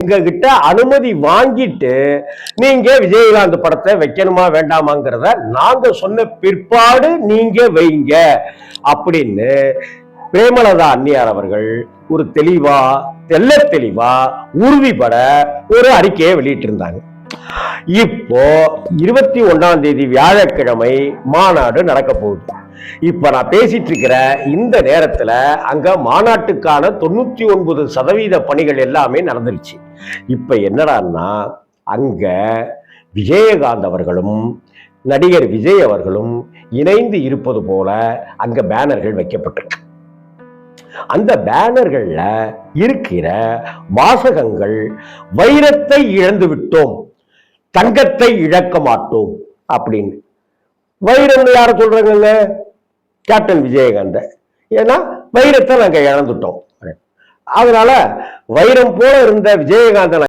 எங்ககிட்ட அனுமதி வாங்கிட்டு நீங்க விஜயகாந்த் படத்தை வைக்கணுமா வேண்டாமாங்கிறத நாங்க சொன்ன பிற்பாடு நீங்க வைங்க அப்படின்னு பிரேமலதா அன்னியார் அவர்கள் ஒரு தெள்ள தெளிவா உறுதிப்பட ஒரு அறிக்கையை வெளியிட்டு இருந்தாங்க. இப்போ 21ஆம் தேதி வியாழக்கிழமை மாநாடு நடக்க போகுது. இப்ப நான் பேசிட்டு இருக்கிற இந்த நேரத்துல அங்க மாநாட்டுக்கான 99% பணிகள் எல்லாமே நடந்துருச்சு. இப்ப என்னடான்னா அங்க விஜயகாந்த் அவர்களும் நடிகர் விஜய் அவர்களும் இணைந்து இருப்பது போல அங்க பேனர்கள் வைக்கப்பட்டிருக்கு. அந்த பேனர்கள்ல இருக்கிற வாசகங்கள் வைரத்தை இழந்து விட்டோம், தங்கத்தை இழக்க மாட்டோம் அப்படின்னு. வைரம் யார சொல்றாங்கல்ல? கேப்டன் விஜயகாந்த். ஏன்னா வைரத்தை நாங்க இழந்துட்டோம். அதனால வைரம் போல இருந்த விஜயகாந்த்